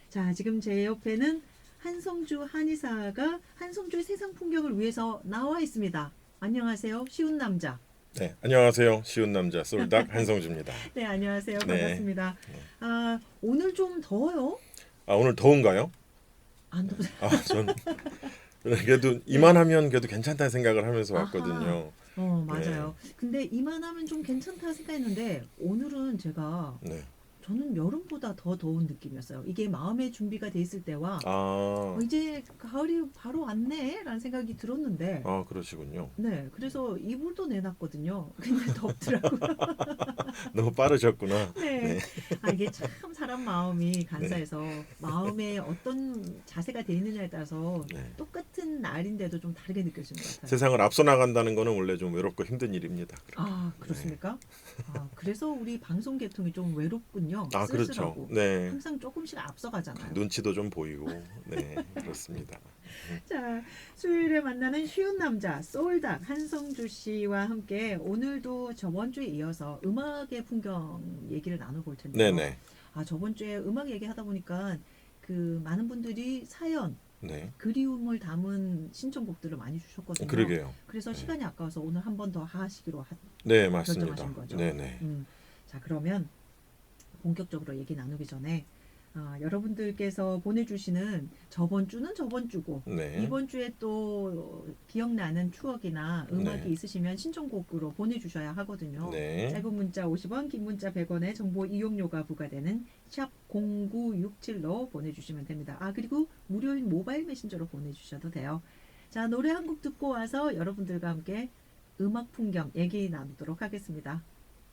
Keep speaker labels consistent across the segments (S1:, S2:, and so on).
S1: 자, 지금 제 옆에는 한성주 한의사가 한성주의 세상 풍경을 위해서 나와 있습니다. 안녕하세요. 쉬운 남자.
S2: 네, 안녕하세요. 쉬운 남자 솔닥 한성주입니다.
S1: 네, 안녕하세요.
S2: 네.
S1: 반갑습니다. 아, 오늘 좀 더워요?
S2: 아, 오늘 더운가요?
S1: 안 더워요?
S2: 아, 전 그래도
S1: 네.
S2: 이만하면 그래도 괜찮다 생각을 하면서
S1: 아하.
S2: 왔거든요. 네,
S1: 맞아요. 근데 이만하면 좀 괜찮다 생각했는데 오늘은 제가
S2: 네.
S1: 저는 여름보다 더 더운 느낌이었어요. 이게 마음의 준비가 돼 있을 때와
S2: 아,
S1: 이제 가을이 바로 왔네라는 생각이 들었는데
S2: 그러시군요.
S1: 네, 그래서 이불도 내놨거든요. 근데 덥더라고요.
S2: 너무 빠르셨구나.
S1: 네.
S2: 네,
S1: 아, 이게 참 사람 마음이
S2: 네,
S1: 간사해서 마음에 어떤 자세가 돼 있느냐에 따라서
S2: 네.
S1: 똑같은 날인데도 좀 다르게 느껴지는 것 같아요.
S2: 세상을 앞서 나간다는 거는 원래 좀 외롭고 힘든 일입니다. 그렇게.
S1: 아,
S2: 네.
S1: 그렇습니까? 아, 그래서 우리 방송 계통이 좀 외롭군요.
S2: 아, 그렇죠.
S1: 쓸쓸하고.
S2: 네.
S1: 항상 조금씩 앞서가잖아요.
S2: 눈치도 좀 보이고. 네, 그렇습니다.
S1: 자, 수요일에 만나는 쉬운 남자 소울닥 한성주 씨와 함께 오늘도 저번 주에 이어서 음악의 풍경 얘기를 나눠볼
S2: 네,
S1: 텐데요.
S2: 네,
S1: 아, 저번 주에 음악 얘기하다 보니까 그 많은 분들이 사연,
S2: 네.
S1: 그리움을 담은 신청곡들을 많이 주셨거든요.
S2: 그러게요.
S1: 그래서
S2: 네,
S1: 시간이 아까워서 오늘 한 번 더 하시기로
S2: 네, 맞습니다.
S1: 결정하신 거죠.
S2: 네, 네,
S1: 자, 그러면 본격적으로 얘기 나누기 전에 여러분들께서 보내주시는 저번 주는 저번 주고
S2: 네,
S1: 이번 주에 또 기억나는 추억이나 음악이
S2: 네,
S1: 있으시면 신청곡으로 보내주셔야 하거든요.
S2: 네.
S1: 짧은 문자 50원, 긴 문자 100원의 정보 이용료가 부과되는 샵 0967로 보내주시면 됩니다. 아, 그리고 무료인 모바일 메신저로 보내주셔도 돼요. 자, 노래 한 곡 듣고 와서 여러분들과 함께 음악 풍경 얘기 나누도록 하겠습니다.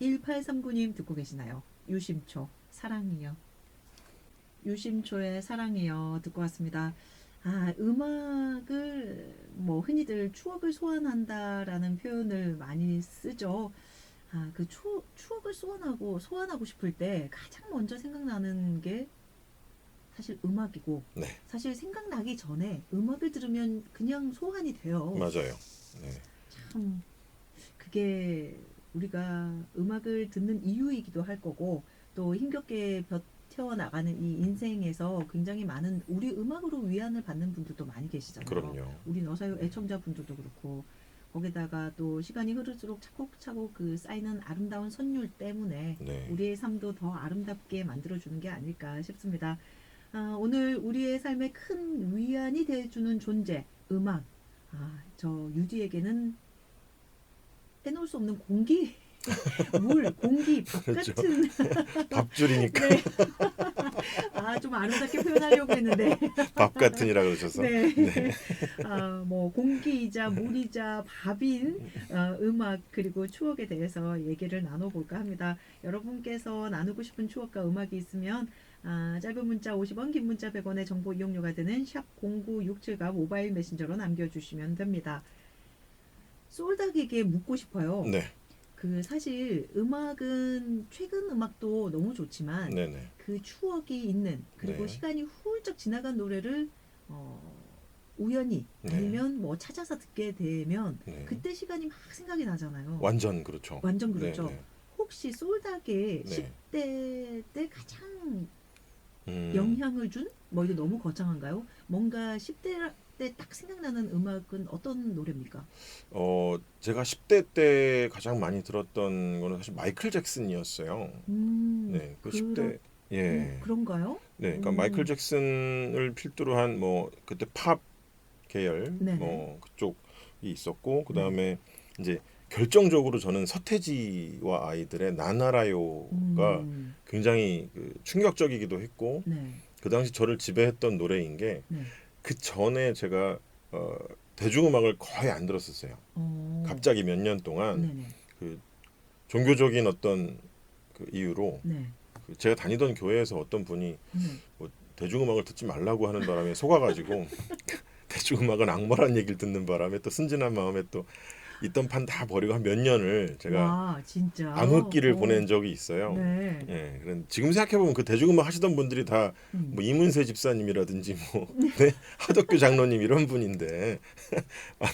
S1: 1839님 듣고 계시나요? 유심초 사랑이요. 유심초의 사랑이요 듣고 왔습니다. 아, 음악을 뭐 흔히들 추억을 소환한다라는 표현을 많이 쓰죠. 아, 그 추억을 소환하고 싶을 때 가장 먼저 생각나는 게 사실 음악이고
S2: 네.
S1: 사실 생각나기 전에 음악을 들으면 그냥 소환이 돼요.
S2: 맞아요. 네.
S1: 참 그게 우리가 음악을 듣는 이유이기도 할 거고 또 힘겹게 버텨나가는 이 인생에서 굉장히 많은 우리 음악으로 위안을 받는 분들도 많이 계시잖아요.
S2: 그럼요.
S1: 우리 너사요 애청자분들도 그렇고 거기다가 또 시간이 흐를수록 차곡차곡 그 쌓이는 아름다운 선율 때문에
S2: 네.
S1: 우리의 삶도 더 아름답게 만들어주는 게 아닐까 싶습니다. 아, 오늘 우리의 삶에 큰 위안이 돼주는 존재, 음악. 아, 저 유디에게는 빼놓을 수 없는 공기, 물, 공기, 밥
S2: 그렇죠.
S1: 같은.
S2: 밥줄이니까
S1: 네. 아, 좀 아름답게 표현하려고 했는데.
S2: 밥 같은이라 그러셔서.
S1: 네.
S2: 네.
S1: 아, 뭐 공기이자 물이자 밥인 음악 그리고 추억에 대해서 얘기를 나눠볼까 합니다. 여러분께서 나누고 싶은 추억과 음악이 있으면 짧은 문자 50원, 긴 문자 100원의 정보 이용료가 되는 샵 0967과 모바일 메신저로 남겨주시면 됩니다. 솔닥에게 묻고 싶어요.
S2: 네.
S1: 그 사실 음악은 최근 음악도 너무 좋지만
S2: 네, 네.
S1: 그 추억이 있는 그리고
S2: 네.
S1: 시간이 훌쩍 지나간 노래를 어, 우연히
S2: 네.
S1: 아니면 뭐 찾아서 듣게 되면
S2: 네.
S1: 그때 시간이 막 생각이 나잖아요.
S2: 완전 그렇죠.
S1: 완전
S2: 네,
S1: 그렇죠.
S2: 네.
S1: 혹시 솔닥의
S2: 네.
S1: 10대 때 가장
S2: 음.
S1: 영향을 준? 뭐 이거 너무 거창한가요? 뭔가 10대 때 딱 생각나는 음악은 어떤 노래입니까?
S2: 제가 10대 때 가장 많이 들었던 거는 사실 마이클 잭슨이었어요. 네. 그
S1: 그렇,
S2: 10대 예.
S1: 그런가요?
S2: 네. 그러니까 마이클 잭슨을 필두로 한 뭐 그때 팝 계열
S1: 네네.
S2: 뭐 그쪽이 있었고
S1: 네.
S2: 그다음에 이제 결정적으로 저는 서태지와 아이들의 나나라요가
S1: 음,
S2: 굉장히 그 충격적이기도 했고
S1: 네.
S2: 그 당시 저를 지배했던 노래인 게
S1: 네.
S2: 그 전에 제가 대중음악을 거의 안 들었었어요.
S1: 어,
S2: 갑자기 몇 년 동안
S1: 네네.
S2: 그 종교적인 어떤 그 이유로
S1: 네.
S2: 그 제가 다니던 교회에서 어떤 분이
S1: 네.
S2: 뭐 대중음악을 듣지 말라고 하는 바람에 속아가지고 대중음악은 악마라는 얘기를 듣는 바람에 또 순진한 마음에 또 있던 판 다 버리고 한 몇 년을 제가
S1: 와, 진짜.
S2: 암흑기를
S1: 어,
S2: 보낸 적이 있어요.
S1: 네.
S2: 예, 지금 생각해 보면 그 대중음악 하시던 분들이 다
S1: 음.
S2: 뭐 이문세 집사님이라든지 뭐 네? 하덕규 장로님 이런 분인데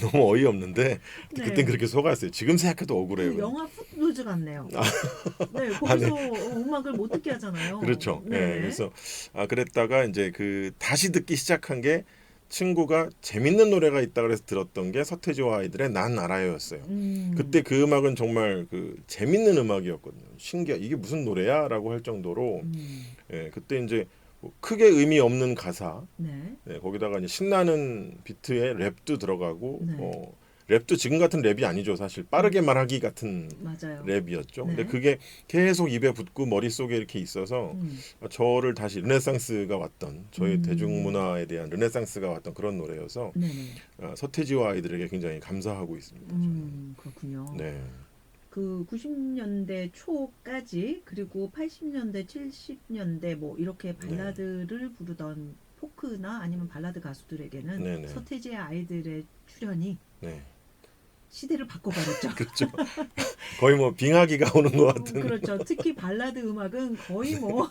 S2: 너무 어이없는데 그땐
S1: 네.
S2: 그렇게 속았어요. 지금 생각해도 억울해요.
S1: 그 영화 풋노즈 같네요. 네,
S2: 네.
S1: 거기서 음악을 못 듣게 하잖아요.
S2: 그렇죠. 예,
S1: 네네.
S2: 그래서 그랬다가 이제 그 다시 듣기 시작한 게 친구가 재밌는 노래가 있다 그래서 들었던 게 서태지와 아이들의 난 알아요였어요.
S1: 음,
S2: 그때 그 음악은 정말 그 재밌는 음악이었거든요. 이게 무슨 노래야라고 할 정도로
S1: 음,
S2: 그때 이제 뭐 크게 의미 없는 가사,
S1: 네,
S2: 거기다가 이제 신나는 비트에 랩도 들어가고
S1: 네,
S2: 랩도 지금 같은 랩이 아니죠. 사실 빠르게 말하기 같은
S1: 맞아요.
S2: 랩이었죠. 근데
S1: 네,
S2: 그게 계속 입에 붙고 머릿속에 이렇게 있어서
S1: 음,
S2: 저를 다시 르네상스가 왔던 저의
S1: 음,
S2: 대중문화에 대한 르네상스가 왔던 그런 노래여서
S1: 네네.
S2: 서태지와 아이들에게 굉장히 감사하고 있습니다. 저는.
S1: 그렇군요.
S2: 네,
S1: 그 90년대 초까지 그리고 80년대, 70년대 뭐 이렇게
S2: 네,
S1: 발라드를 부르던 포크나 아니면 발라드 가수들에게는
S2: 네, 네,
S1: 서태지의 아이들의 출연이
S2: 네.
S1: 시대를 바꿔버렸죠.
S2: 그렇죠. 거의 뭐 빙하기가 오는 것 같은.
S1: 그렇죠. 특히 발라드 음악은 거의 뭐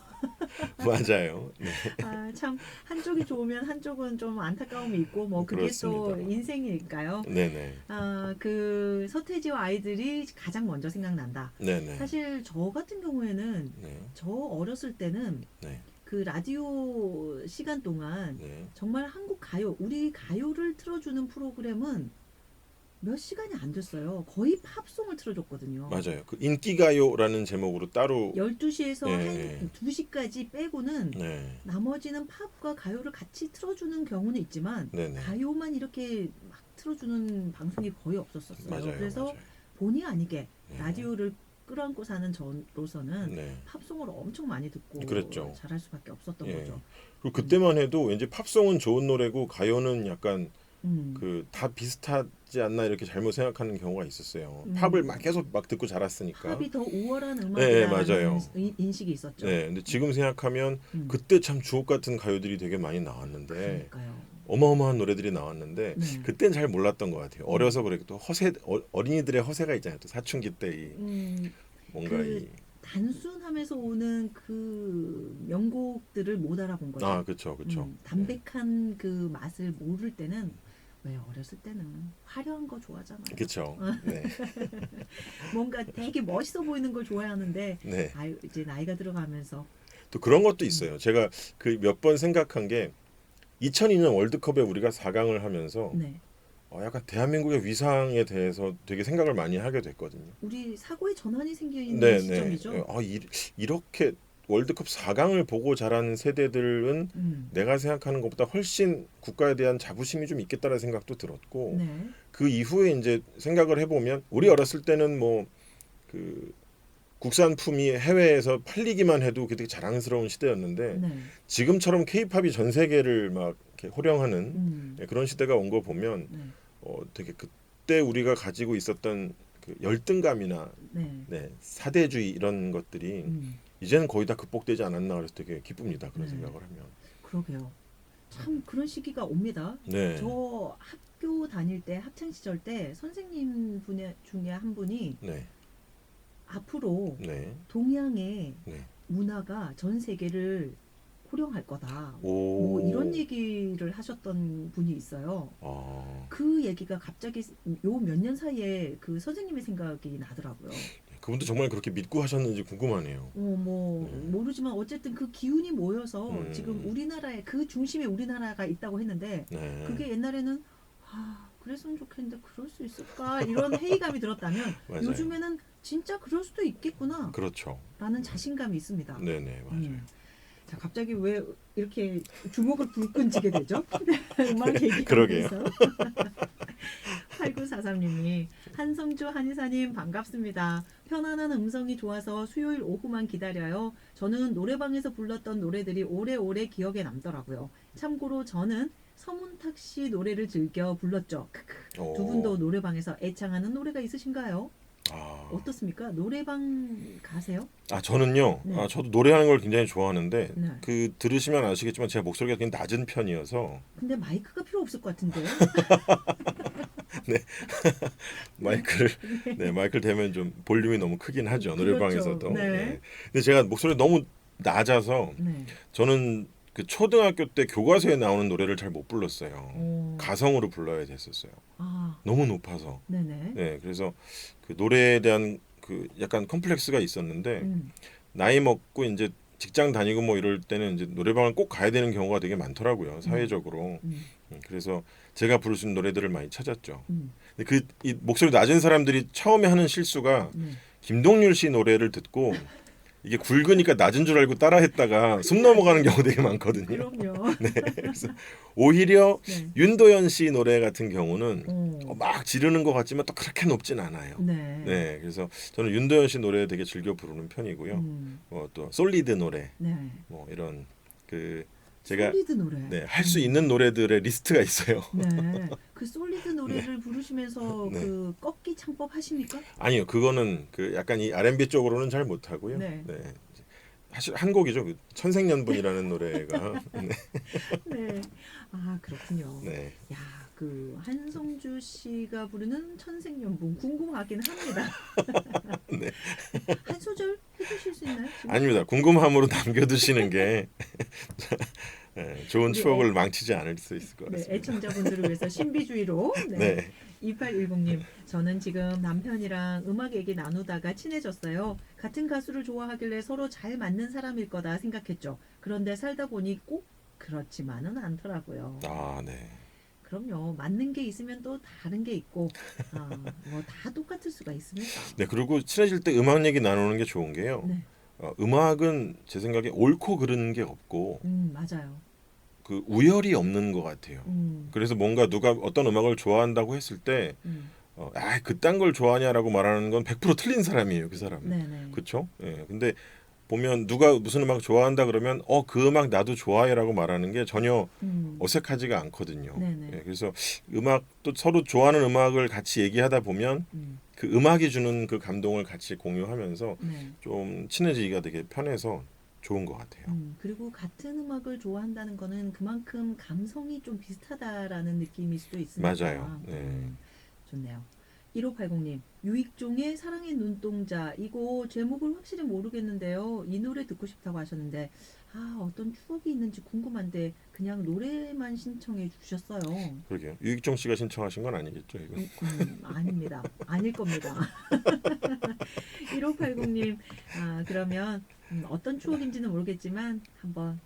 S2: 맞아요. 네,
S1: 아, 참 한쪽이 좋으면 한쪽은 좀 안타까움이 있고 뭐 그게
S2: 그렇습니다.
S1: 또 인생일까요?
S2: 네, 네,
S1: 아, 그 서태지와 아이들이 가장 먼저 생각난다.
S2: 네, 네,
S1: 사실 저 같은 경우에는
S2: 네,
S1: 저 어렸을 때는
S2: 네,
S1: 그 라디오 시간 동안
S2: 네.
S1: 정말 한국 가요, 우리 가요를 틀어주는 프로그램은 몇 시간이 안 됐어요. 거의 팝송을 틀어줬거든요.
S2: 맞아요. 그 인기가요라는 제목으로 따로
S1: 12시에서 한
S2: 네,
S1: 2시까지 빼고는
S2: 네,
S1: 나머지는 팝과 가요를 같이 틀어주는 경우는 있지만
S2: 네, 네.
S1: 가요만 이렇게 막 틀어주는 방송이 거의 없었었어요.
S2: 맞아요,
S1: 그래서
S2: 맞아요.
S1: 본의 아니게
S2: 네,
S1: 라디오를 끌어안고 사는 저로서는
S2: 네.
S1: 팝송을 엄청 많이 듣고
S2: 그랬죠.
S1: 잘할 수밖에 없었던
S2: 예.
S1: 거죠.
S2: 그리고
S1: 음,
S2: 그때만 해도 왠지 팝송은 좋은 노래고 가요는 약간
S1: 음,
S2: 그 다 비슷하지 않나 이렇게 잘못 생각하는 경우가 있었어요. 팝을 막
S1: 음.
S2: 계속 막 듣고 자랐으니까.
S1: 팝이 더 우월한
S2: 예, 예,
S1: 음악이다라는
S2: 맞아요.
S1: 인식이 있었죠.
S2: 네, 근데 지금 생각하면
S1: 음,
S2: 그때 참 주옥 같은 가요들이 되게 많이 나왔는데
S1: 그러니까요.
S2: 어마어마한 노래들이 나왔는데
S1: 네.
S2: 그땐 잘 몰랐던 것 같아요.
S1: 음,
S2: 어려서 그래 또 어린이들의 허세가 있잖아요. 또 사춘기 때 이
S1: 음,
S2: 뭔가
S1: 그 단순함에서 오는 그 명곡들을 못 알아본 거죠.
S2: 그쵸, 그쵸. 네,
S1: 담백한 그 맛을 모를 때는 왜 어렸을 때는 화려한 거 좋아하잖아요.
S2: 그쵸. 네,
S1: 뭔가 되게 멋있어 보이는 걸 좋아하는데
S2: 네.
S1: 아 이제 나이가 들어가면서
S2: 또 그런 것도
S1: 음,
S2: 있어요. 제가 그 몇 번 생각한 게 2002년 월드컵에 우리가 4강을 하면서
S1: 네.
S2: 약간 대한민국의 위상에 대해서 되게 생각을 많이 하게 됐거든요.
S1: 우리 사고의 전환이 생기는
S2: 네, 네.
S1: 시점이죠.
S2: 이렇게 월드컵 4강을 보고 자란 세대들은
S1: 음,
S2: 내가 생각하는 것보다 훨씬 국가에 대한 자부심이 좀 있겠다라는 생각도 들었고
S1: 네.
S2: 그 이후에 이제 생각을 해보면 우리 어렸을 때는 뭐 그 국산품이 해외에서 팔리기만 해도 되게 자랑스러운 시대였는데
S1: 네.
S2: 지금처럼 케이팝이 전 세계를 막 이렇게 호령하는
S1: 음,
S2: 그런 시대가 온 거 보면
S1: 네.
S2: 되게 그때 우리가 가지고 있었던 그 열등감이나
S1: 네.
S2: 사대주의 이런 것들이
S1: 음,
S2: 이제는 거의 다 극복되지 않았나 그래서 되게 기쁩니다. 그런
S1: 네.
S2: 생각을 하면.
S1: 그러게요. 참 그런 시기가 옵니다.
S2: 네,
S1: 저 학교 다닐 때 학창 시절 때 선생님 중에 한 분이
S2: 네,
S1: 앞으로
S2: 네,
S1: 동양의
S2: 네.
S1: 문화가 전 세계를 호령할 거다. 뭐 이런
S2: 오,
S1: 얘기를 하셨던 분이 있어요.
S2: 아,
S1: 그 얘기가 갑자기 요 몇 년 사이에 그 선생님의 생각이 나더라고요.
S2: 그분도 정말 그렇게 믿고 하셨는지 궁금하네요.
S1: 뭐
S2: 네,
S1: 모르지만 어쨌든 그 기운이 모여서 지금
S2: 음,
S1: 우리나라에 그 중심에 우리나라가 있다고 했는데
S2: 네,
S1: 그게 옛날에는 그랬으면 좋겠는데 그럴 수 있을까 이런 회의감이 들었다면
S2: 맞아요.
S1: 요즘에는 진짜 그럴 수도 있겠구나
S2: 그렇죠.
S1: 라는 자신감이 있습니다.
S2: 네, 네, 맞아요.
S1: 자, 갑자기 왜 이렇게 주목을 불끈지게 되죠? 음악
S2: 그러게요.
S1: 얘기하면서 8943님이 한성주 한의사님 반갑습니다. 편안한 음성이 좋아서 수요일 오후만 기다려요. 저는 노래방에서 불렀던 노래들이 오래오래 기억에 남더라고요. 참고로 저는 서문탁 씨 노래를 즐겨 불렀죠. 크크. 두 분도
S2: 오,
S1: 노래방에서 애창하는 노래가 있으신가요?
S2: 아,
S1: 어떻습니까? 노래방 가세요?
S2: 저는요.
S1: 네.
S2: 저도 노래하는 걸 굉장히 좋아하는데
S1: 네.
S2: 그 들으시면 아시겠지만 제 목소리가 굉장히 낮은 편이어서
S1: 근데 마이크가 필요 없을 것 같은데요?
S2: 마이크를 마이크를 대면 좀 볼륨이 너무 크긴 하죠. 노래방에서도.
S1: 그렇죠. 네.
S2: 네. 근데 제가 목소리 너무 낮아서
S1: 네.
S2: 저는 그 초등학교 때 교과서에 나오는 노래를 잘 못 불렀어요.
S1: 오.
S2: 가성으로 불러야 됐었어요.
S1: 아,
S2: 너무 높아서.
S1: 네네.
S2: 네, 그래서 그 노래에 대한 그 약간 컴플렉스가 있었는데
S1: 음,
S2: 나이 먹고 이제 직장 다니고 뭐 이럴 때는 이제 노래방을 꼭 가야 되는 경우가 되게 많더라고요. 사회적으로.
S1: 음,
S2: 그래서 제가 부를 수 있는 노래들을 많이 찾았죠.
S1: 음,
S2: 근데 그 이 목소리 낮은 사람들이 처음에 하는 실수가
S1: 네.
S2: 김동률 씨 노래를 듣고 이게 굵으니까 낮은 줄 알고 따라했다가 숨 넘어가는 경우 되게 많거든요.
S1: 그럼요.
S2: 네, 그래서 오히려
S1: 네.
S2: 윤도현 씨 노래 같은 경우는
S1: 오.
S2: 막 지르는 것 같지만 또 그렇게 높진 않아요.
S1: 네.
S2: 네, 그래서 저는 윤도현 씨 노래 되게 즐겨 부르는 편이고요. 또 솔리드 노래,
S1: 네.
S2: 뭐 이런 그 제가
S1: 솔리드 노래.
S2: 네, 할 수 있는 노래들의 리스트가 있어요.
S1: 네. 그 솔리드 노래를 부르시면서
S2: 네.
S1: 그 꺾기 창법 하십니까?
S2: 아니요, 그거는 그 약간 이 R&B 쪽으로는 잘 못하고요.
S1: 네.
S2: 네. 사실 한 곡이죠. 그 천생연분이라는 노래가. 네.
S1: 네. 아, 그렇군요.
S2: 네.
S1: 야, 그 한성주 씨가 부르는 천생연분 궁금하긴 합니다.
S2: 네.
S1: 한 소절 해주실 수 있나요? 지금?
S2: 아닙니다. 궁금함으로 남겨두시는 게 네, 좋은
S1: 우리
S2: 추억을 망치지 않을 수 있을 것
S1: 네,
S2: 같습니다.
S1: 애청자분들을 위해서 신비주의로. 네.
S2: 네.
S1: 2810님, 저는 지금 남편이랑 음악 얘기 나누다가 친해졌어요. 같은 가수를 좋아하길래 서로 잘 맞는 사람일 거다 생각했죠. 그런데 살다 보니 꼭 그렇지만은 않더라고요.
S2: 아, 네.
S1: 그럼요. 맞는 게 있으면 또 다른 게 있고, 뭐 다 똑같을 수가 있습니까?
S2: 네, 그리고 친해질 때 음악 얘기 나누는 게 좋은 게요.
S1: 네,
S2: 음악은 제 생각에 옳고 그른 게 없고
S1: 맞아요.
S2: 그 우열이 없는 것 같아요. 그래서 뭔가 누가 어떤 음악을 좋아한다고 했을 때 그딴 걸 좋아하냐라고 말하는 건 100% 틀린 사람이에요, 그 사람은.
S1: 네네.
S2: 그렇죠? 예. 근데 보면 누가 무슨 음악 좋아한다 그러면 그 음악 나도 좋아해라고 말하는 게 전혀 어색하지가 않거든요.
S1: 네네.
S2: 예, 그래서 음악 또 서로 좋아하는 음악을 같이 얘기하다 보면
S1: 음,
S2: 그 음악이 주는 그 감동을 같이 공유하면서
S1: 네.
S2: 좀 친해지기가 되게 편해서 좋은 것 같아요.
S1: 그리고 같은 음악을 좋아한다는 거는 그만큼 감성이 좀 비슷하다라는 느낌일 수도 있으니까.
S2: 맞아요. 네.
S1: 좋네요. 1580님, 유익종의 사랑의 눈동자, 이거 제목을 확실히 모르겠는데요. 이 노래 듣고 싶다고 하셨는데, 어떤 추억이 있는지 궁금한데 그냥 노래만 신청해 주셨어요.
S2: 그러게요. 유익종 씨가 신청하신 건 아니겠죠, 이거?
S1: 아닙니다. 아닐 겁니다. 1580님, 그러면 어떤 추억인지는 모르겠지만 한번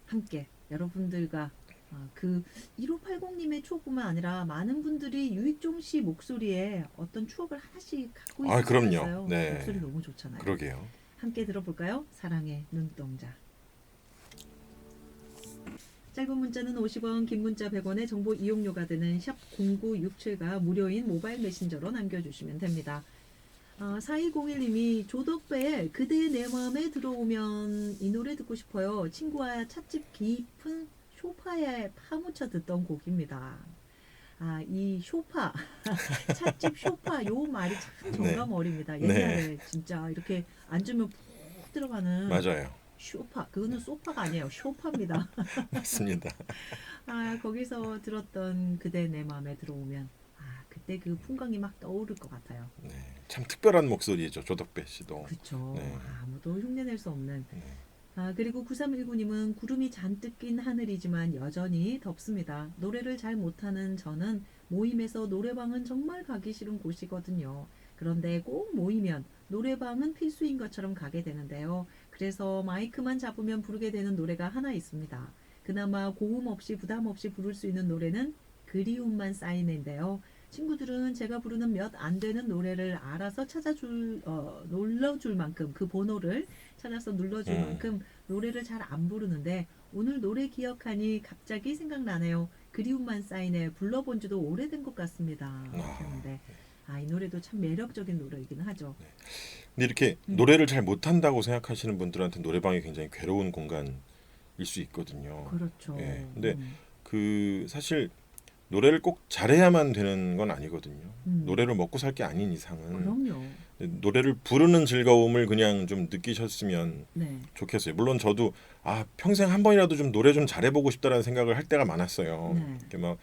S1: 함께 여러분들과 그 1580님의 추억뿐만 아니라 많은 분들이 유익종 씨 목소리에 어떤 추억을 하나씩 갖고 있을 수
S2: 그럼요.
S1: 있어요.
S2: 네.
S1: 목소리 너무 좋잖아요.
S2: 그러게요.
S1: 함께 들어볼까요? 사랑의 눈동자. 짧은 문자는 50원, 긴 문자 100원의 정보 이용료가 드는 샵 0967가 무료인 모바일 메신저로 남겨주시면 됩니다. 4201님이 조덕배의 그대 내 마음에 들어오면 이 노래 듣고 싶어요. 친구와 찻집 깊은 쇼파에 파묻혀 듣던 곡입니다. 이 쇼파, 찻집 쇼파, 요 말이 참 정감 어립니다. 옛날에 진짜 이렇게 앉으면 푹 들어가는
S2: 맞아요.
S1: 쇼파, 그거는 소파가 아니에요. 쇼파입니다.
S2: 맞습니다.
S1: 거기서 들었던 그대 내 마음에 들어오면 그때 그 풍광이 막 떠오를 것 같아요.
S2: 네, 참 특별한 목소리죠, 조덕배 씨도.
S1: 그렇죠.
S2: 네.
S1: 아무도 흉내낼 수 없는.
S2: 네.
S1: 그리고 9319님은 구름이 잔뜩 낀 하늘이지만 여전히 덥습니다. 노래를 잘 못하는 저는 모임에서 노래방은 정말 가기 싫은 곳이거든요. 그런데 꼭 모이면 노래방은 필수인 것처럼 가게 되는데요. 그래서 마이크만 잡으면 부르게 되는 노래가 하나 있습니다. 그나마 고음 없이 부담 없이 부를 수 있는 노래는 그리움만 쌓이는데요. 친구들은 제가 부르는 몇 안 되는 노래를 알아서 눌러줄 만큼 그 번호를 찾아서 눌러줄 만큼 노래를 잘 안 부르는데 오늘 노래 기억하니 갑자기 생각나네요. 그리움만 쌓이네. 불러본 지도 오래된 것 같습니다. 그런데 이 노래도 참 매력적인 노래이긴 하죠.
S2: 근데 이렇게 노래를 잘 못한다고 생각하시는 분들한테 노래방이 굉장히 괴로운 공간일 수 있거든요.
S1: 그렇죠.
S2: 예. 근데 그 사실 노래를 꼭 잘해야만 되는 건 아니거든요. 노래로 먹고 살 게 아닌 이상은
S1: 그럼요.
S2: 노래를 부르는 즐거움을 그냥 좀 느끼셨으면
S1: 네.
S2: 좋겠어요. 물론 저도 평생 한 번이라도 좀 노래 좀 잘해보고 싶다라는 생각을 할 때가 많았어요.
S1: 네.
S2: 이렇게 막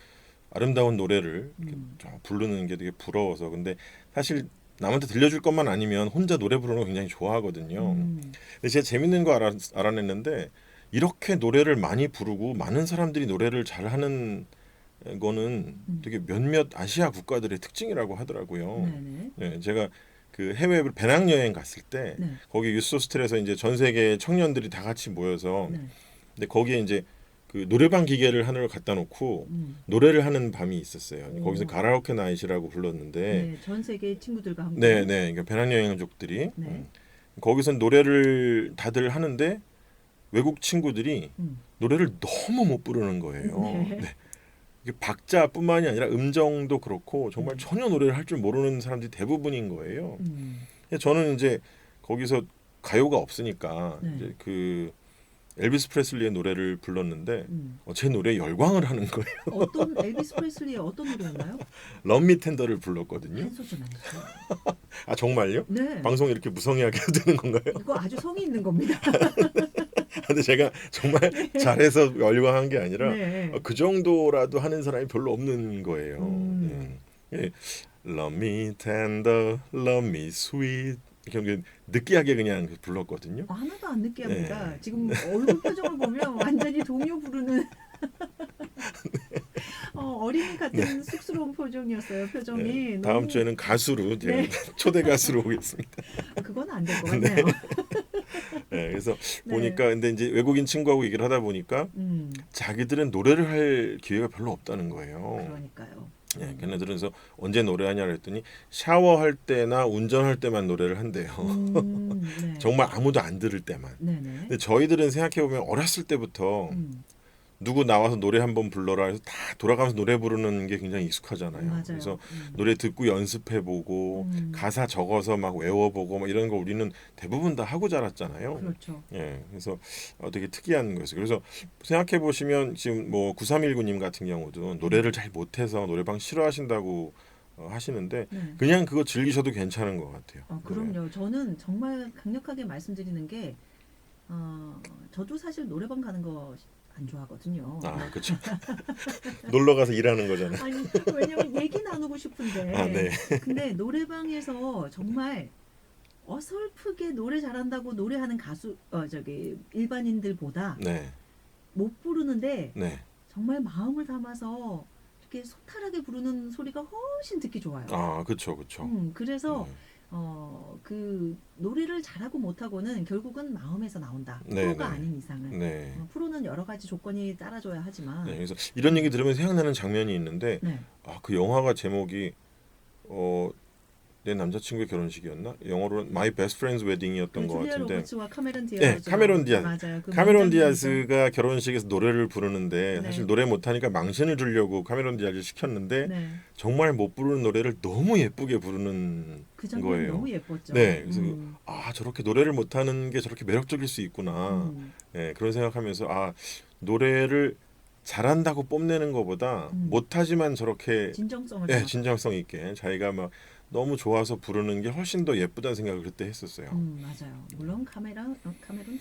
S2: 아름다운 노래를 이렇게 부르는 게 되게 부러워서. 근데 사실 남한테 들려줄 것만 아니면 혼자 노래 부르는 거 굉장히 좋아하거든요. 근데 제가 재밌는 거 알아냈는데 이렇게 노래를 많이 부르고 많은 사람들이 노래를 잘하는 거는 되게 몇몇 아시아 국가들의 특징이라고 하더라고요.
S1: 네네.
S2: 네, 제가 그 해외 배낭여행 갔을 때
S1: 네.
S2: 거기 유스호스텔에서 이제 전 세계 청년들이 다 같이 모여서
S1: 네.
S2: 근데 거기에 이제 그 노래방 기계를 하나를 갖다 놓고 노래를 하는 밤이 있었어요.
S1: 오.
S2: 거기서 가라오케 나잇이라고 불렀는데
S1: 네, 전 세계 친구들과 함께.
S2: 네, 네. 그러니까 배낭여행족들이
S1: 네.
S2: 거기서 노래를 다들 하는데 외국 친구들이 노래를 너무 못 부르는 거예요.
S1: 네.
S2: 네. 이게 박자뿐만이 아니라 음정도 그렇고 정말 전혀 노래를 할 줄 모르는 사람들이 대부분인 거예요. 저는 이제 거기서 가요가 없으니까
S1: 네.
S2: 이제 그 엘비스 프레슬리의 노래를 불렀는데 제 노래에 열광을 하는 거예요.
S1: 어떤 엘비스 프레슬리의 어떤 노래였나요?
S2: Love Me Tender를 불렀거든요.
S1: 한 소절 안 했어요.
S2: 아 정말요?
S1: 네.
S2: 방송 이렇게 무성의하게 해도 되는 건가요?
S1: 이거 아주 성의 있는 겁니다.
S2: 근데 제가 정말 잘해서 열광한 게 아니라
S1: 네.
S2: 그 정도라도 하는 사람이 별로 없는 거예요. 예. Love me tender, love me sweet 이렇게 느끼하게 그냥 불렀거든요.
S1: 하나도 안 느끼합니다.
S2: 네.
S1: 지금 얼굴 표정을 보면 완전히 동요 부르는 어린이 같은 쑥스러운 표정이었어요. 표정이.
S2: 네. 다음
S1: 너무...
S2: 주에는 가수로 제가
S1: 네.
S2: 초대 가수로 오겠습니다.
S1: 그건 안 될 것 같네요.
S2: 네, 그래서
S1: 네.
S2: 보니까 근데 이제 외국인 친구하고 얘기를 하다 보니까 자기들은 노래를 할 기회가 별로 없다는 거예요.
S1: 그러니까요.
S2: 네, 걔네들은 그래서 언제 노래하냐 그랬더니 샤워할 때나 운전할 때만 노래를 한대요.
S1: 네.
S2: 정말 아무도 안 들을 때만.
S1: 네네.
S2: 근데 저희들은 생각해 보면 어렸을 때부터 누구 나와서 노래 한번 불러라 해서 다 돌아가면서 노래 부르는 게 굉장히 익숙하잖아요.
S1: 맞아요.
S2: 그래서 노래 듣고 연습해보고 가사 적어서 막 외워보고 막 이런 거 우리는 대부분 다 하고 자랐잖아요.
S1: 그렇죠.
S2: 예, 그래서 되게 특이한 거였어요. 그래서 생각해 보시면 지금 뭐 9319님 같은 경우도 노래를 잘 못해서 노래방 싫어하신다고 하시는데
S1: 네.
S2: 그냥 그거 즐기셔도 괜찮은 것 같아요.
S1: 그럼요. 저는 정말 강력하게 말씀드리는 게 저도 사실 노래방 가는 거 안 좋아하거든요.
S2: 아, 그렇죠. 놀러 가서 일하는 거잖아요.
S1: 아니, 왜냐면 얘기 나누고 싶은데.
S2: 네.
S1: 근데 노래방에서 정말 어설프게 노래 잘한다고 노래하는 가수 일반인들보다
S2: 네.
S1: 못 부르는데
S2: 네.
S1: 정말 마음을 담아서 이렇게 소탈하게 부르는 소리가 훨씬 듣기 좋아요.
S2: 아, 그렇죠, 그렇죠.
S1: 그래서 그 노래를 잘하고 못하고는 결국은 마음에서 나온다.
S2: 네,
S1: 프로가
S2: 네.
S1: 아닌 이상은.
S2: 네.
S1: 프로는 여러 가지 조건이 따라줘야 하지만.
S2: 네, 그래서 이런 얘기 들으면 생각나는 장면이 있는데
S1: 네.
S2: 그 영화가 제목이 내 남자친구의 결혼식이었나? 영어로 My Best Friend's Wedding이었던 것
S1: 줄리아
S2: 같은데.
S1: 로버츠와 카메론 디아즈.
S2: 네, 카메론 디아즈.
S1: 맞아요. 그
S2: 카메론
S1: 명장면이죠.
S2: 디아즈가 결혼식에서 노래를 부르는데
S1: 네.
S2: 사실 노래 못하니까 망신을 주려고 카메론 디아즈를 시켰는데
S1: 네.
S2: 정말 못 부르는 노래를 너무 예쁘게 부르는
S1: 그 장면
S2: 거예요.
S1: 너무 예뻤죠.
S2: 네, 그래서 저렇게 노래를 못하는 게 저렇게 매력적일 수 있구나. 네, 그런 생각하면서 노래를 잘한다고 뽐내는 것보다 못하지만 저렇게
S1: 진정성을
S2: 진정성 있게 자기가 막 너무 좋아서 부르는 게 훨씬 더 예쁘다는 생각을 그때 했었어요.
S1: 맞아요. 물론 카메론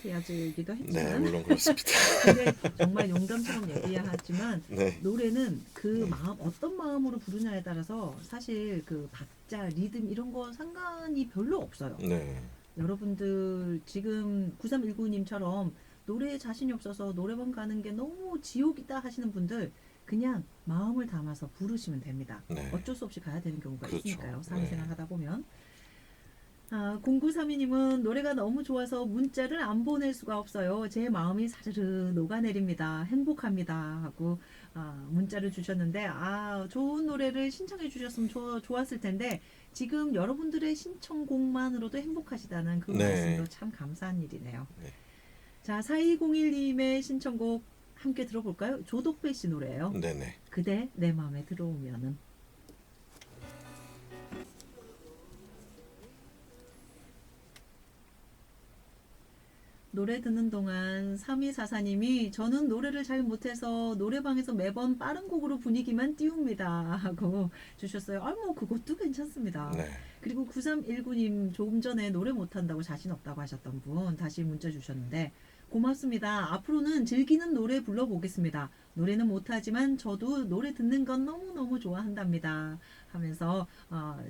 S1: 디아즈이기도 했지만.
S2: 네, 물론 그렇습니다.
S1: 근데 정말 용감처럼 얘기하지만
S2: 네.
S1: 노래는 그 마음 어떤 마음으로 부르냐에 따라서 사실 그 박자, 리듬 이런 거 상관이 별로 없어요.
S2: 네.
S1: 여러분들 지금 9319님처럼 노래에 자신이 없어서 노래방 가는 게 너무 지옥이다 하시는 분들 그냥 마음을 담아서 부르시면 됩니다.
S2: 네.
S1: 어쩔 수 없이 가야 되는 경우가
S2: 그렇죠.
S1: 있으니까요. 사회생활 하다 보면. 0932님은 노래가 너무 좋아서 문자를 안 보낼 수가 없어요. 제 마음이 사르르 녹아내립니다. 행복합니다. 하고 문자를 주셨는데 좋은 노래를 신청해 주셨으면 좋았을 텐데 지금 여러분들의 신청곡만으로도 행복하시다는 그 말씀도 참 감사한 일이네요.
S2: 네.
S1: 자, 4201님의 신청곡 함께 들어볼까요? 조덕배 씨 노래예요.
S2: 네네.
S1: 그대 내 마음에 들어오면은. 노래 듣는 동안 3244님이 저는 노래를 잘 못해서 노래방에서 매번 빠른 곡으로 분위기만 띄웁니다 하고 주셨어요. 뭐 그것도 괜찮습니다.
S2: 네.
S1: 그리고 9319님 조금 전에 노래 못한다고 자신 없다고 하셨던 분 다시 문자 주셨는데 고맙습니다. 앞으로는 즐기는 노래 불러보겠습니다. 노래는 못하지만 저도 노래 듣는 건 너무너무 좋아한답니다. 하면서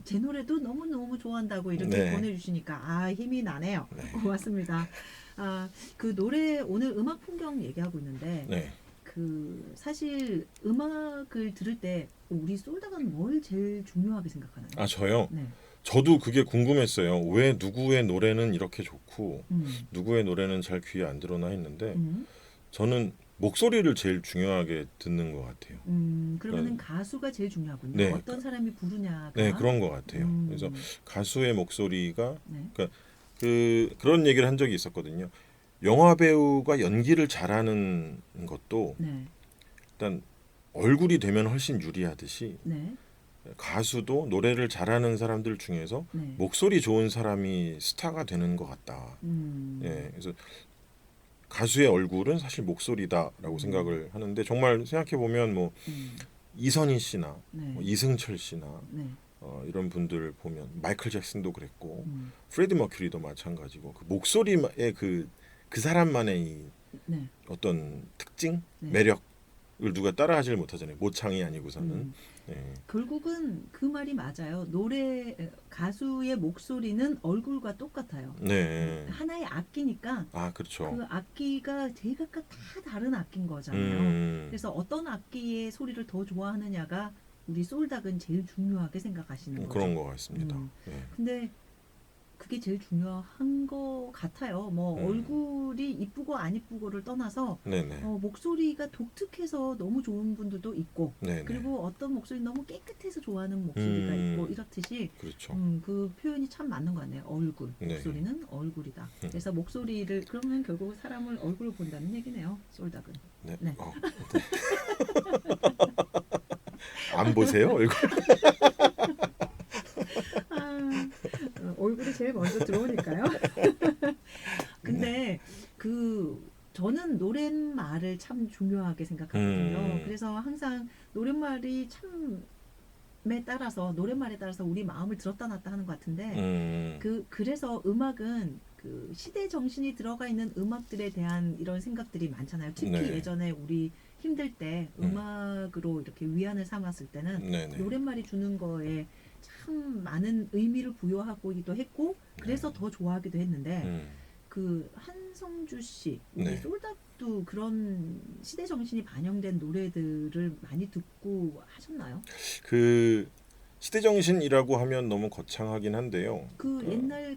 S1: 제 노래도 너무너무 좋아한다고 이렇게
S2: 네.
S1: 보내주시니까 힘이 나네요.
S2: 네.
S1: 고맙습니다. 그 노래 오늘 음악 풍경 얘기하고 있는데
S2: 네.
S1: 그 사실 음악을 들을 때 우리 솔다가는 뭘 제일 중요하게 생각하나요?
S2: 아, 저요?
S1: 네.
S2: 저도 그게 궁금했어요. 왜 누구의 노래는 이렇게 좋고 누구의 노래는 잘 귀에 안 들어나 했는데
S1: 음.
S2: 저는 목소리를 제일 중요하게 듣는 것 같아요.
S1: 그러면은 가수가 제일 중요하군요.
S2: 네.
S1: 어떤 사람이 부르냐가.
S2: 네, 그런 것 같아요. 그래서 가수의 목소리가
S1: 네.
S2: 그러니까 그런 얘기를 한 적이 있었거든요. 영화 배우가 연기를 잘하는 것도
S1: 네.
S2: 일단 얼굴이 되면 훨씬 유리하듯이
S1: 네.
S2: 가수도 노래를 잘하는 사람들 중에서
S1: 네.
S2: 목소리 좋은 사람이 스타가 되는 것 같다. 예, 그래서 가수의 얼굴은 사실 목소리다라고 생각을 하는데 정말 생각해 보면 뭐 이선희 씨나
S1: 네.
S2: 뭐 이승철 씨나
S1: 네.
S2: 이런 분들 보면 마이클 잭슨도 그랬고 프레디 머큐리도 마찬가지고 그 목소리의 그 사람만의 이
S1: 네.
S2: 어떤 특징,
S1: 네.
S2: 매력을 누가 따라하지를 못하잖아요. 모창이 아니고서는. 예.
S1: 결국은 그 말이 맞아요. 가수의 목소리는 얼굴과 똑같아요.
S2: 네.
S1: 하나의 악기니까
S2: 아, 그렇죠.
S1: 그 악기가 제각각 다 다른 악기인 거잖아요. 그래서 어떤 악기의 소리를 더 좋아하느냐가 우리 솔닭은 제일 중요하게 생각하시는 거죠.
S2: 그런 것 같습니다. 예.
S1: 근데 그게 제일 중요한 것 같아요. 뭐 얼굴이 이쁘고 안 이쁘고를 떠나서
S2: 네네.
S1: 목소리가 독특해서 너무 좋은 분들도 있고
S2: 네네.
S1: 그리고 어떤 목소리 너무 깨끗해서 좋아하는 목소리가 있고 이렇듯이
S2: 그렇죠.
S1: 그 표현이 참 맞는 것 같네요. 얼굴.
S2: 네.
S1: 목소리는 얼굴이다. 그래서 목소리를 그러면 결국 사람을 얼굴로 본다는 얘기네요. 솔닭은.
S2: 네.
S1: 네.
S2: 네. 안 보세요 얼굴?
S1: 얼굴이 제일 먼저 들어오니까요. 근데 저는 노랫말을 참 중요하게 생각하거든요. 그래서 항상 노랫말에 따라서 우리 마음을 들었다 놨다 하는 것 같은데 그래서 음악은 그 시대 정신이 들어가 있는 음악들에 대한 이런 생각들이 많잖아요. 특히
S2: 네.
S1: 예전에 우리 힘들 때 음악으로 이렇게 위안을 삼았을 때는
S2: 네네.
S1: 노랫말이 주는 거에 참 많은 의미를 부여하기도 했고 그래서 더 좋아하기도 했는데 그 한성주 씨, 우리
S2: 네.
S1: 솔닭도 그런 시대 정신이 반영된 노래들을 많이 듣고 하셨나요?
S2: 그 시대 정신이라고 하면 너무 거창하긴 한데요.
S1: 옛날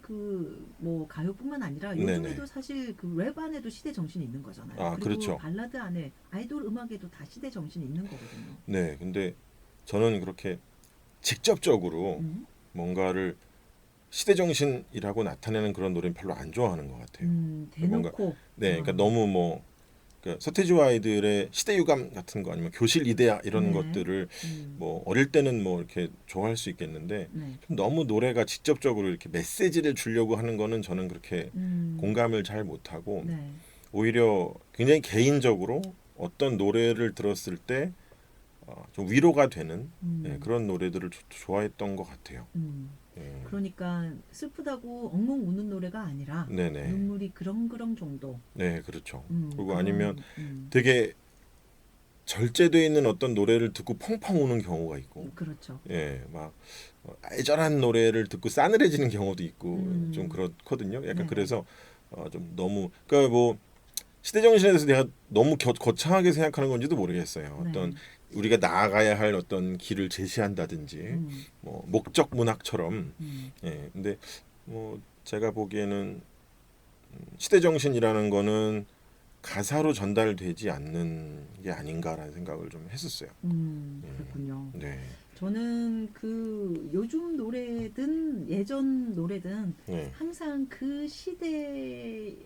S1: 뭐 가요뿐만 아니라
S2: 네네.
S1: 요즘에도 사실 그 랩 안에도 시대 정신이 있는 거잖아요.
S2: 아,
S1: 그리고
S2: 그렇죠.
S1: 발라드 안에 아이돌 음악에도 다 시대 정신이 있는 거거든요.
S2: 네, 근데 저는 그렇게 직접적으로 뭔가를 시대 정신이라고 나타내는 그런 노래는 별로 안 좋아하는 것 같아요.
S1: 대놓고.
S2: 네, 그러니까 너무 뭐 그러니까 서태지와 아이들의 시대 유감 같은 거 아니면 교실 이데아 이런
S1: 네.
S2: 것들을 뭐 어릴 때는 뭐 이렇게 좋아할 수 있겠는데
S1: 네.
S2: 좀 너무 노래가 직접적으로 이렇게 메시지를 주려고 하는 거는 저는 그렇게 공감을 잘 못하고
S1: 네.
S2: 오히려 굉장히 개인적으로 어떤 노래를 들었을 때 좀 위로가 되는 그런 노래들을 좋아했던 것 같아요. 예.
S1: 그러니까 슬프다고 엉엉 우는 노래가 아니라
S2: 네네.
S1: 눈물이 그렁그렁 정도.
S2: 네, 그렇죠. 그리고
S1: 그런,
S2: 아니면 되게 절제되어 있는 어떤 노래를 듣고 펑펑 우는 경우가 있고,
S1: 그렇죠.
S2: 예, 막 애절한 노래를 듣고 싸늘해지는 경우도 있고 좀 그렇거든요. 약간
S1: 네네.
S2: 그래서 좀 너무 그러니까 뭐 시대 정신에 대해서 내가 너무 거창하게 생각하는 건지도 모르겠어요.
S1: 네.
S2: 어떤 우리가 나아가야 할 어떤 길을 제시한다든지 뭐 목적 문학처럼 예, 근데 뭐 제가 보기에는 시대 정신이라는 거는 가사로 전달되지 않는 게 아닌가라는 생각을 좀 했었어요.
S1: 그렇군요.
S2: 네.
S1: 저는 요즘 노래든 예전 노래든
S2: 네.
S1: 항상 그 시대의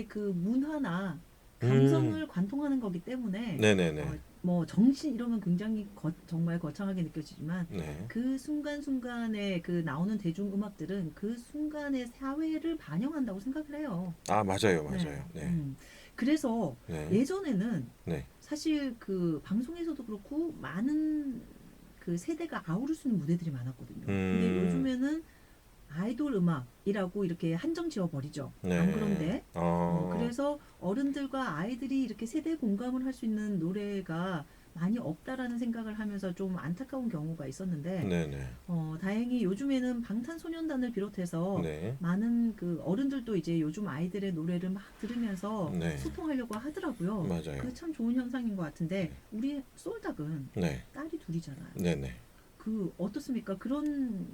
S1: 그 문화나 감성을 관통하는 거기 때문에
S2: 네네네.
S1: 뭐 정신 이러면 굉장히 정말 거창하게 느껴지지만
S2: 네.
S1: 그 순간순간에 나오는 대중음악들은 그 순간의 사회를 반영한다고 생각을 해요.
S2: 아, 맞아요, 맞아요. 네.
S1: 그래서
S2: 네.
S1: 예전에는
S2: 네.
S1: 사실 방송에서도 그렇고 많은 세대가 아우를 수 있는 무대들이 많았거든요. 근데 요즘에는 아이돌 음악이라고 이렇게 한정 지어 버리죠.
S2: 네.
S1: 안 그런데
S2: 어,
S1: 그래서 어른들과 아이들이 이렇게 세대 공감을 할 수 있는 노래가 많이 없다라는 생각을 하면서 좀 안타까운 경우가 있었는데
S2: 네네.
S1: 다행히 요즘에는 방탄소년단을 비롯해서
S2: 네.
S1: 많은 그 어른들도 이제 요즘 아이들의 노래를 막 들으면서
S2: 네.
S1: 소통하려고 하더라고요.
S2: 맞아요.
S1: 그 참 좋은 현상인 것 같은데 우리 솔닭은
S2: 네.
S1: 딸이 둘이잖아요.
S2: 네네.
S1: 그 어떻습니까? 그런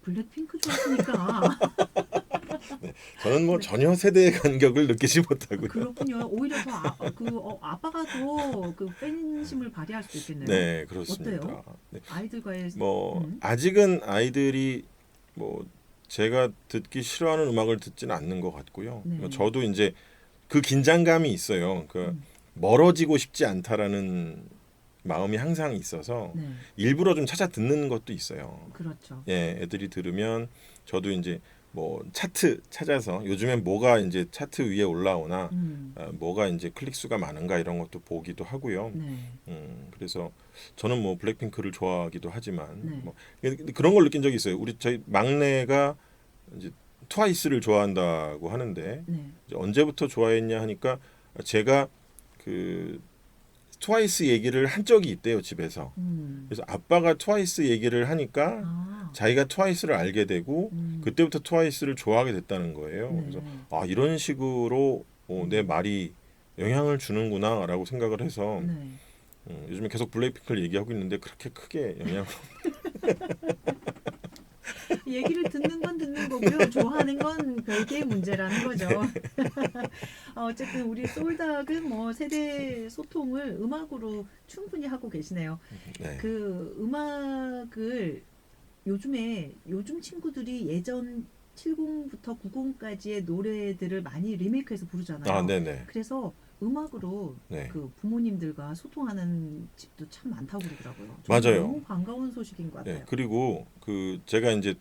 S1: 블랙핑크 좋아하시니까
S2: 저는 뭐
S1: 블랙-
S2: 전혀 세대의 간격을 느끼지 못하고요.
S1: 그렇군요. 오히려 더 아빠가 더 그 팬심을 발휘할 수도 있겠네요.
S2: 네,
S1: 어때요?
S2: 그렇습니다. 네.
S1: 아이들과의
S2: 뭐
S1: 음,
S2: 아직은 아이들이 뭐 제가 듣기 싫어하는 음악을 듣지는 않는 것 같고요. 뭐
S1: 네,
S2: 저도 이제 그 긴장감이 있어요. 그
S1: 음,
S2: 멀어지고 싶지 않다라는 마음이 항상 있어서
S1: 네,
S2: 일부러 좀 찾아 듣는 것도 있어요.
S1: 그렇죠.
S2: 예, 애들이 들으면 저도 이제 뭐 차트 찾아서 요즘엔 뭐가 이제 차트 위에 올라오나
S1: 음,
S2: 뭐가 이제 클릭 수가 많은가 이런 것도 보기도 하고요.
S1: 네,
S2: 그래서 저는 뭐 블랙핑크를 좋아하기도 하지만
S1: 네,
S2: 뭐 근데 그런 걸 느낀 적이 있어요. 우리 저희 막내가 이제 트와이스를 좋아한다고 하는데
S1: 네,
S2: 이제 언제부터 좋아했냐 하니까 제가 그 트와이스 얘기를 한 적이 있대요 집에서.
S1: 음,
S2: 그래서 아빠가 트와이스 얘기를 하니까
S1: 아,
S2: 자기가 트와이스를 알게 되고
S1: 음,
S2: 그때부터 트와이스를 좋아하게 됐다는 거예요. 그래서
S1: 네,
S2: 아 이런 식으로 내
S1: 음,
S2: 말이 영향을 주는구나라고 생각을 해서
S1: 네.
S2: 요즘에 계속 블랙핑크를 얘기하고 있는데 그렇게 크게 영향
S1: 얘기를 듣는 건 듣는 거고요. 좋아하는 건 별개의 문제라는 거죠. 어쨌든 우리 솔닭은 뭐 세대 소통을 음악으로 충분히 하고 계시네요.
S2: 네.
S1: 그 음악을 요즘 친구들이 예전 70부터 90까지의 노래들을 많이 리메이크해서
S2: 아,
S1: 부르잖아요.
S2: 네네.
S1: 그래서 음악으로
S2: 네.
S1: 그 부모님들과 소통하는 집도 참 많다고 그러더라고요. 저는
S2: 맞아요.
S1: 너무 반가운 소식인 것
S2: 네.
S1: 같아요.
S2: 그리고 그 제가 이제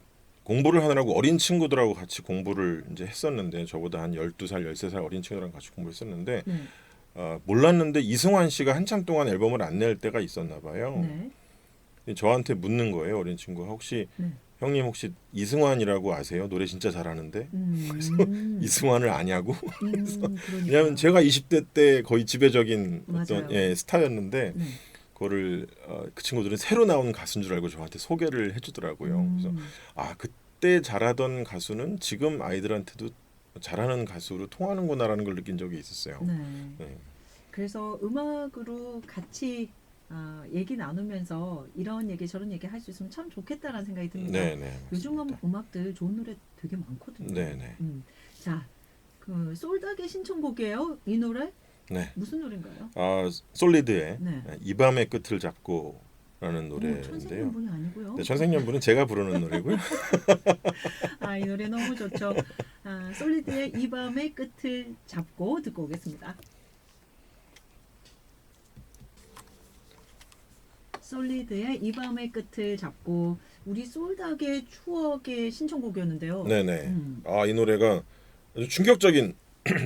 S2: 공부를 하느라고 어린 친구들하고 같이 공부를 이제 했었는데 저보다 한 12살, 13살 어린 친구들랑 같이 공부했었는데
S1: 네,
S2: 몰랐는데 이승환 씨가 한참 동안 앨범을 안 낼 때가 있었나 봐요.
S1: 네,
S2: 저한테 묻는 거예요. 어린 친구가 혹시
S1: 네.
S2: 형님 혹시 이승환이라고 아세요? 노래 진짜 잘하는데.
S1: 음,
S2: 이승환을 아냐고? 왜냐하면
S1: 그러니까요.
S2: 제가 20대 때 거의 지배적인 어떤
S1: 맞아요.
S2: 스타였는데
S1: 네,
S2: 그거를 그 친구들은 새로 나온 가수인 줄 알고 저한테 소개를 해주더라고요. 그래서
S1: 음,
S2: 그때 잘하던 가수는 지금 아이들한테도 잘하는 가수로 통하는구나라는 걸 느낀 적이 있었어요.
S1: 네.
S2: 네,
S1: 그래서 음악으로 같이 얘기 나누면서 이런 얘기 저런 얘기 할 수 있으면 참 좋겠다라는 생각이 듭니다.
S2: 네, 네,
S1: 요즘
S2: 맞습니다.
S1: 음악들 좋은 노래 되게 많거든요.
S2: 네, 네,
S1: 자, 그 솔닥의 신청곡이에요. 이 노래
S2: 네.
S1: 무슨 노래인가요?
S2: 솔리드의
S1: 네.
S2: 이 밤의 끝을 잡고라는
S1: 오,
S2: 노래인데요.
S1: 천생연분이 아니고요.
S2: 네, 천생연분은 제가 부르는 노래고요.
S1: 이 노래 너무 좋죠. 솔리드의 이 밤의 끝을 잡고 듣고 오겠습니다. 솔리드의 이 밤의 끝을 잡고 우리 솔닥의 추억의 신청곡이었는데요.
S2: 네네.
S1: 음,
S2: 이 노래가 아주 충격적인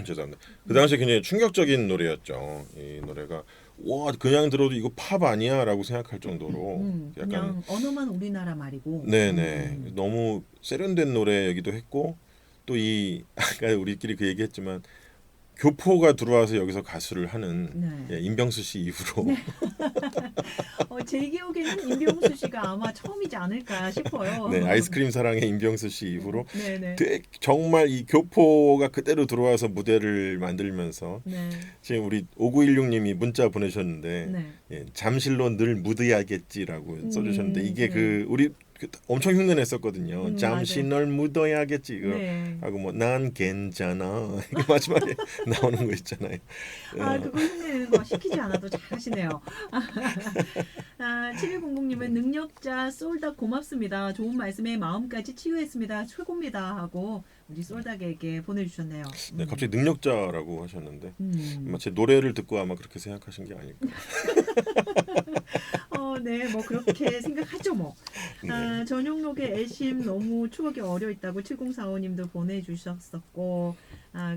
S2: 죄송합니다. 그 당시에 굉장히 충격적인 노래였죠. 이 노래가 와 그냥 들어도 이거 팝 아니야라고 생각할 정도로 약간
S1: 그냥 언어만 우리나라 말이고,
S2: 네네 너무 세련된 노래이기도 했고 또 이 아까 우리끼리 그 얘기했지만 교포가 들어와서 여기서 가수를 하는
S1: 네.
S2: 임병수 씨 이후로
S1: 네. 제 기억에는 임병수 씨가 아마 처음이지 않을까 싶어요.
S2: 네 아이스크림 사랑의 임병수 씨 이후로
S1: 네네.
S2: 정말 이 교포가 그대로 들어와서 무대를 만들면서
S1: 네.
S2: 지금 우리 5916님이 문자 보내셨는데
S1: 네.
S2: 잠실로 늘 묻어야겠지라고 써주셨는데 이게
S1: 네.
S2: 우리 엄청 흉내냈었거든요. 잠시
S1: 맞아요.
S2: 널 묻어야겠지 이거
S1: 네.
S2: 하고 뭐 난 괜찮아 이게 마지막에 나오는 거 있잖아요.
S1: 그거 흉내내는 거 시키지 않아도 잘하시네요. 7100님은 능력자 솔닥 고맙습니다. 좋은 말씀에 마음까지 치유했습니다. 최고입니다. 하고 우리 솔닥에게 보내주셨네요.
S2: 네, 갑자기 능력자라고 하셨는데 아마
S1: 음.
S2: 제 노래를 듣고 아마 그렇게 생각하신 게 아닐까.
S1: 네, 뭐 그렇게 생각하죠, 뭐.
S2: 네,
S1: 전용록의 애심 너무 추억이 어려 있다고 7045님도 보내주셨었고,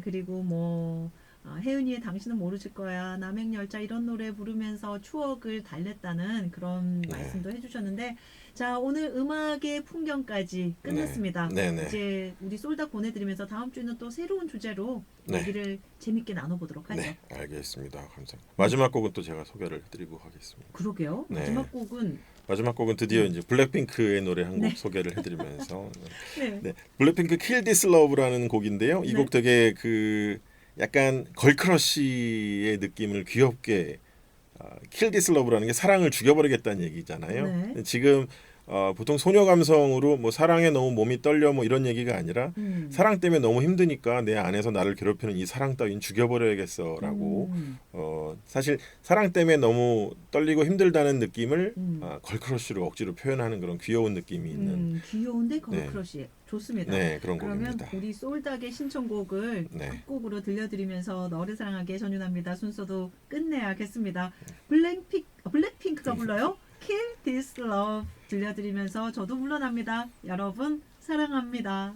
S1: 그리고 뭐 혜은이의 당신은 모르실 거야, 남행열차 이런 노래 부르면서 추억을 달랬다는 그런
S2: 네.
S1: 말씀도 해주셨는데, 자, 오늘 음악의 풍경까지 끝났습니다.
S2: 네. 네.
S1: 이제 우리 솔다 보내드리면서 다음 주에는 또 새로운 주제로
S2: 네.
S1: 얘기를 재밌게 나눠보도록 하죠.
S2: 네, 알겠습니다. 감사합니다. 마지막 곡은 또 제가 소개를 해드리고 하겠습니다.
S1: 그러게요.
S2: 네.
S1: 마지막 곡은
S2: 드디어 이제 블랙핑크의 노래 한 곡
S1: 네.
S2: 소개를 해드리면서
S1: 네.
S2: 네, 블랙핑크 Kill This Love라는 곡인데요. 이
S1: 네.
S2: 곡 되게 그 약간 걸크러쉬의 느낌을 귀엽게 Kill This Love라는 게 사랑을 죽여버리겠다는 얘기잖아요.
S1: 네.
S2: 근데 지금 보통 소녀 감성으로 뭐 사랑에 너무 몸이 떨려 뭐 이런 얘기가 아니라 사랑 때문에 너무 힘드니까 내 안에서 나를 괴롭히는 이 사랑 따윈 죽여버려야겠어라고 사실 사랑 때문에 너무 떨리고 힘들다는 느낌을 걸크러쉬로 억지로 표현하는 그런 귀여운 느낌이 있는
S1: 귀여운데 걸크러쉬 좋습니다.
S2: 네, 그런
S1: 그러면
S2: 곡입니다.
S1: 우리 솔닥의 신청곡을
S2: 네.
S1: 끝곡으로 들려드리면서 너를 사랑하기에 전윤합니다 순서도 끝내야겠습니다. 블랙핑크가 불러요. Kill This Love 들려드리면서 저도 물러납니다. 여러분 사랑합니다.